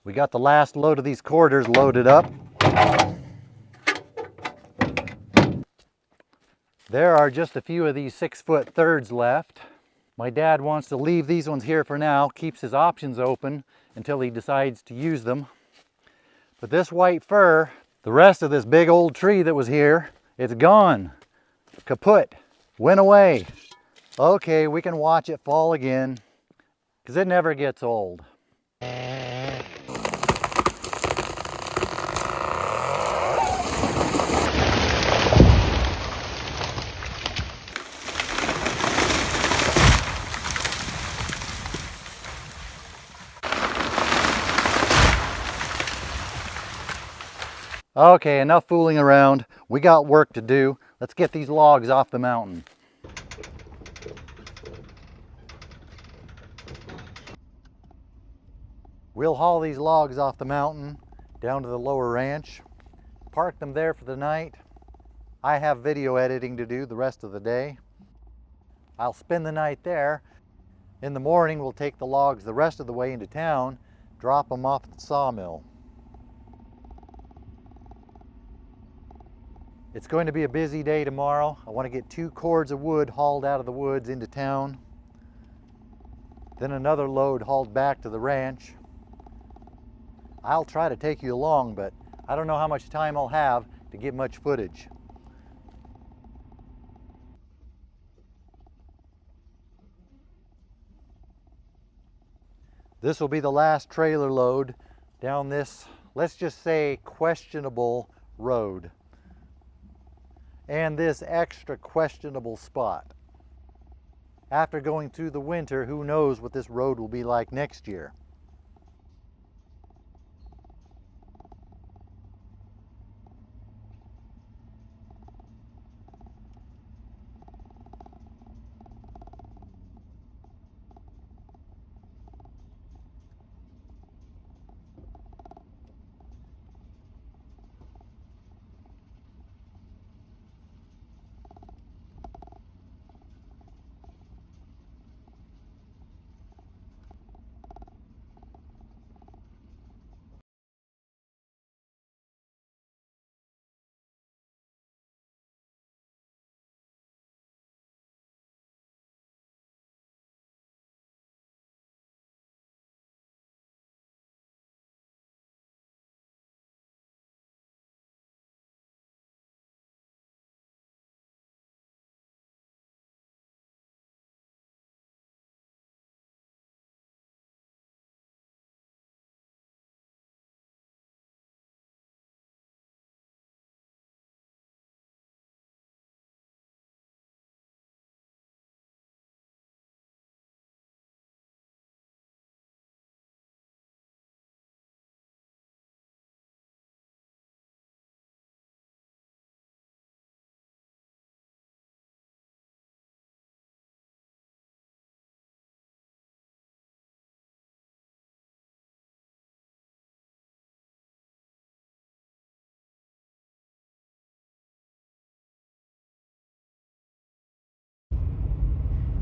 We got the last load of these quarters loaded up. There are just a few of these 6-foot thirds left. My dad wants to leave these ones here for now, keeps his options open until he decides to use them. But this white fir, the rest of this big old tree that was here, it's gone. Kaput. Went away. Okay, we can watch it fall again, because it never gets old. Okay, enough fooling around. We got work to do. Let's get these logs off the mountain. We'll haul these logs off the mountain down to the lower ranch, park them there for the night. I have video editing to do the rest of the day. I'll spend the night there. In the morning, we'll take the logs the rest of the way into town, drop them off at the sawmill. It's going to be a busy day tomorrow. I want to get 2 cords of wood hauled out of the woods into town, then another load hauled back to the ranch. I'll try to take you along, but I don't know how much time I'll have to get much footage. This will be the last trailer load down this, let's just say, questionable road, and this extra questionable spot. After going through the winter, who knows what this road will be like next year.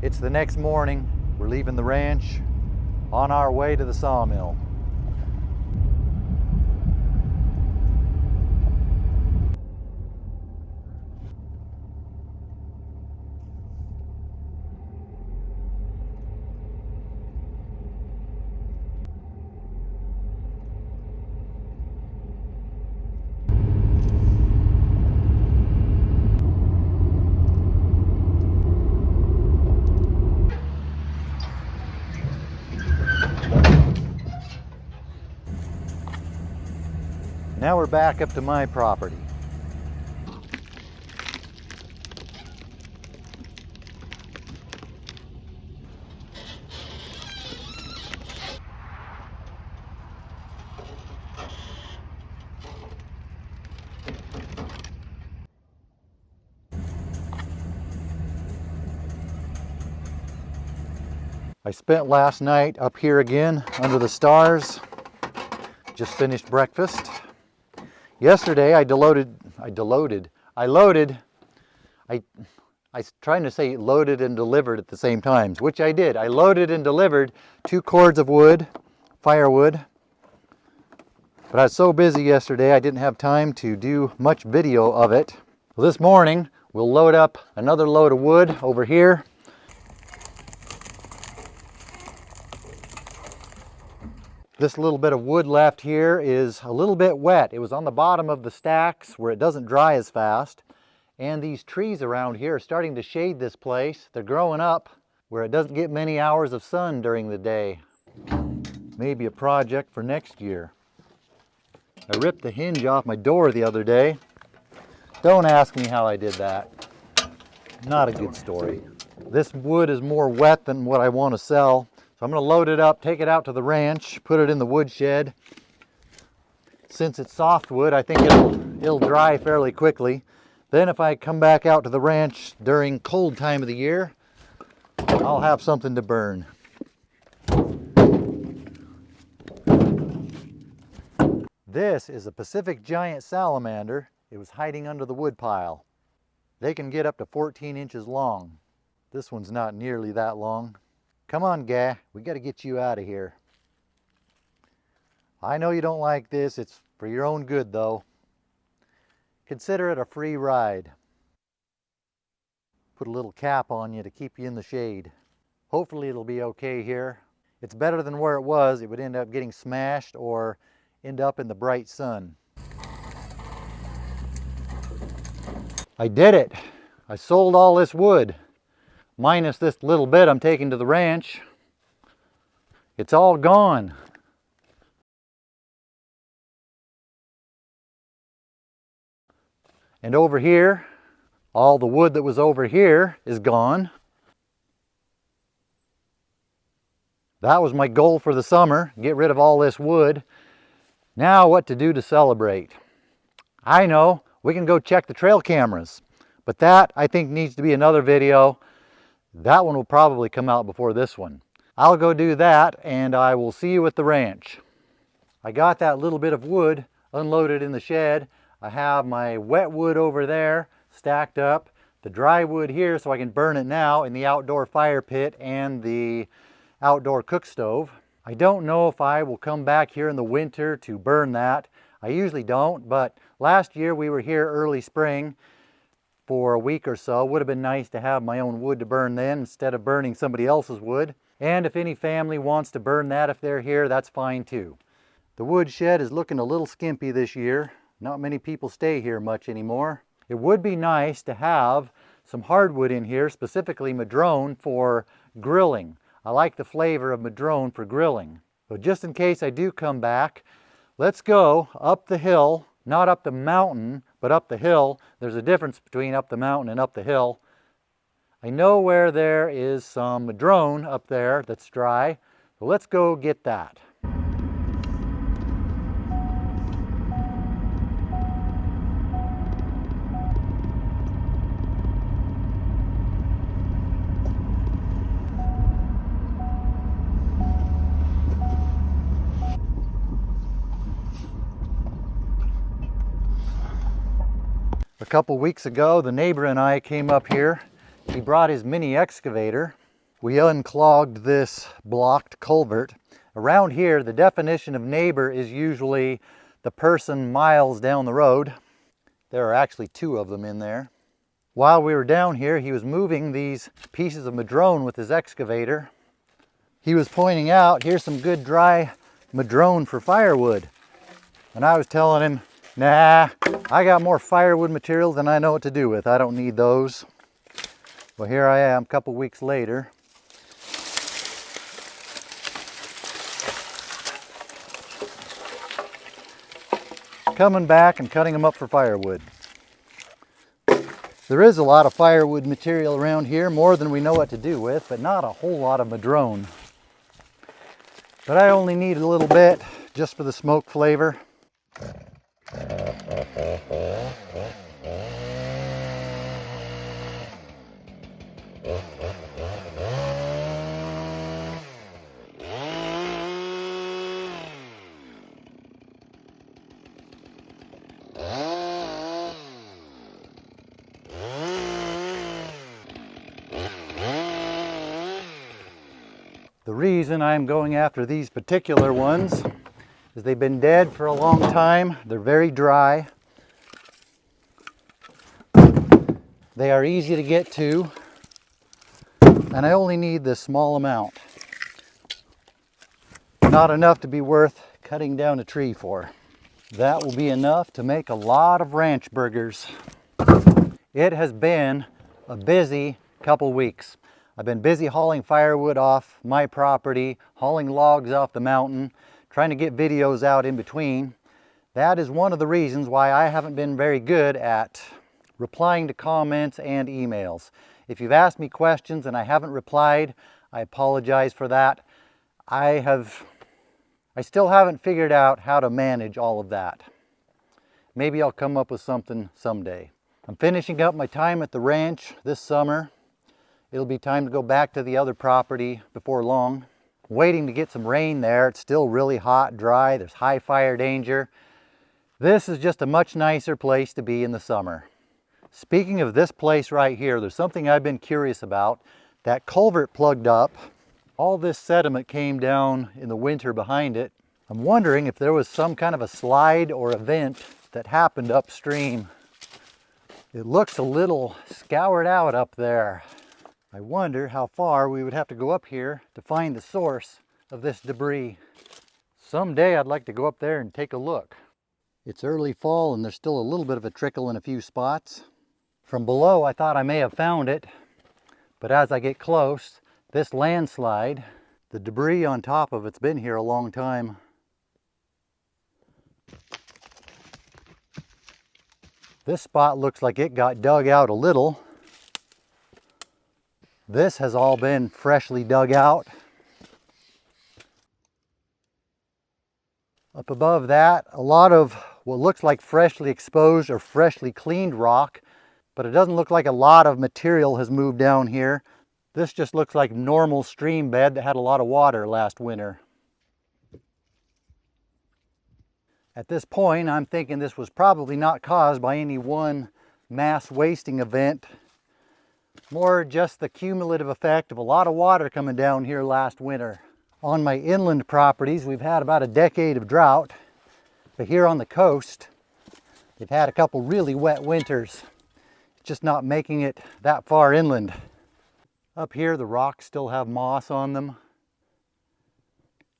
It's the next morning. We're leaving the ranch on our way to the sawmill. Now we're back up to my property. I spent last night up here again under the stars. Just finished breakfast. Yesterday I loaded, trying to say loaded and delivered at the same times, which I did. I loaded and delivered 2 cords of wood, firewood, But I was so busy yesterday I didn't have time to do much video of it. Well, this morning we'll load up another load of wood over here. This little bit of wood left here is a little bit wet. It was on the bottom of the stacks where it doesn't dry as fast. And these trees around here are starting to shade this place. They're growing up where it doesn't get many hours of sun during the day. Maybe a project for next year. I ripped the hinge off my door the other day. Don't ask me how I did that. Not a good story. This wood is more wet than what I want to sell. So I'm going to load it up, take it out to the ranch, put it in the woodshed. Since it's softwood, I think it'll dry fairly quickly. Then if I come back out to the ranch during cold time of the year, I'll have something to burn. This is a Pacific giant salamander. It was hiding under the wood pile. They can get up to 14 inches long. This one's not nearly that long. Come on, Guy, we got to get you out of here. I know you don't like this. It's for your own good, though. Consider it a free ride. Put a little cap on you to keep you in the shade. Hopefully it'll be okay here. It's better than where it was. It would end up getting smashed or end up in the bright sun. I did it. I sold all this wood. Minus this little bit I'm taking to the ranch. It's all gone. And over here, all the wood that was over here is gone. That was my goal for the summer, get rid of all this wood. Now what to do to celebrate? I know, we can go check the trail cameras, but that I think needs to be another video. That one will probably come out before this one. I'll go do that and I will see you at the ranch. I got that little bit of wood unloaded in the shed. I have my wet wood over there stacked up, the dry wood here so I can burn it now in the outdoor fire pit and the outdoor cook stove. I don't know if I will come back here in the winter to burn that. I usually don't, but last year we were here early spring for a week or so. Would have been nice to have my own wood to burn then instead of burning somebody else's wood. And if any family wants to burn that if they're here, that's fine too. The wood shed is looking a little skimpy this year. Not many people stay here much anymore. It would be nice to have some hardwood in here, specifically madrone for grilling. I like the flavor of madrone for grilling. So just in case I do come back, let's go up the hill, not up the mountain, but up the hill. There's a difference between up the mountain and up the hill. I know where there is some madrone up there that's dry, so let's go get that. A couple weeks ago, the neighbor and I came up here. He brought his mini excavator. We unclogged this blocked culvert. Around here, the definition of neighbor is usually the person miles down the road. There are actually two of them in there. While we were down here, he was moving these pieces of madrone with his excavator. He was pointing out, here's some good dry madrone for firewood. And I was telling him, nah, I got more firewood material than I know what to do with. I don't need those. Well, here I am a couple weeks later. Coming back and cutting them up for firewood. There is a lot of firewood material around here, more than we know what to do with, but not a whole lot of madrone. But I only need a little bit just for the smoke flavor. The reason I'm going after these particular ones because they've been dead for a long time. They're very dry. They are easy to get to, and I only need this small amount. Not enough to be worth cutting down a tree for. That will be enough to make a lot of ranch burgers. It has been a busy couple weeks. I've been busy hauling firewood off my property, hauling logs off the mountain, trying to get videos out in between. That is one of the reasons why I haven't been very good at replying to comments and emails. If you've asked me questions and I haven't replied, I apologize for that. I still haven't figured out how to manage all of that. Maybe I'll come up with something someday. I'm finishing up my time at the ranch this summer. It'll be time to go back to the other property before long. Waiting to get some rain there. It's still really hot, dry. There's high fire danger. This is just a much nicer place to be in the summer. Speaking of this place right here, there's something I've been curious about. That culvert plugged up. All this sediment came down in the winter behind it. I'm wondering if there was some kind of a slide or event that happened upstream. It looks a little scoured out up there. I wonder how far we would have to go up here to find the source of this debris. Someday I'd like to go up there and take a look. It's early fall and there's still a little bit of a trickle in a few spots. From below I thought I may have found it, but as I get close, this landslide, the debris on top of it's been here a long time. This spot looks like it got dug out a little. This has all been freshly dug out. Up above that, a lot of what looks like freshly exposed or freshly cleaned rock, but it doesn't look like a lot of material has moved down here. This just looks like normal stream bed that had a lot of water last winter. At this point, I'm thinking this was probably not caused by any one mass wasting event, more just the cumulative effect of a lot of water coming down here last winter. On my inland properties, we've had about a decade of drought, but here on the coast, they've had a couple really wet winters. It's just not making it that far inland. Up here, the rocks still have moss on them.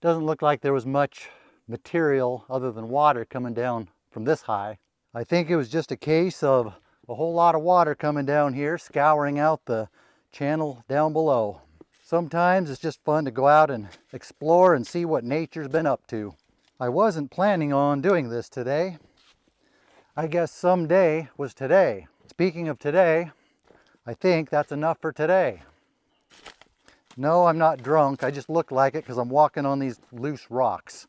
Doesn't look like there was much material other than water coming down from this high. I think it was just a case of a whole lot of water coming down here, scouring out the channel down below. Sometimes it's just fun to go out and explore and see what nature's been up to. I wasn't planning on doing this today. I guess someday was today. Speaking of today, I think that's enough for today. No, I'm not drunk. I just look like it because I'm walking on these loose rocks.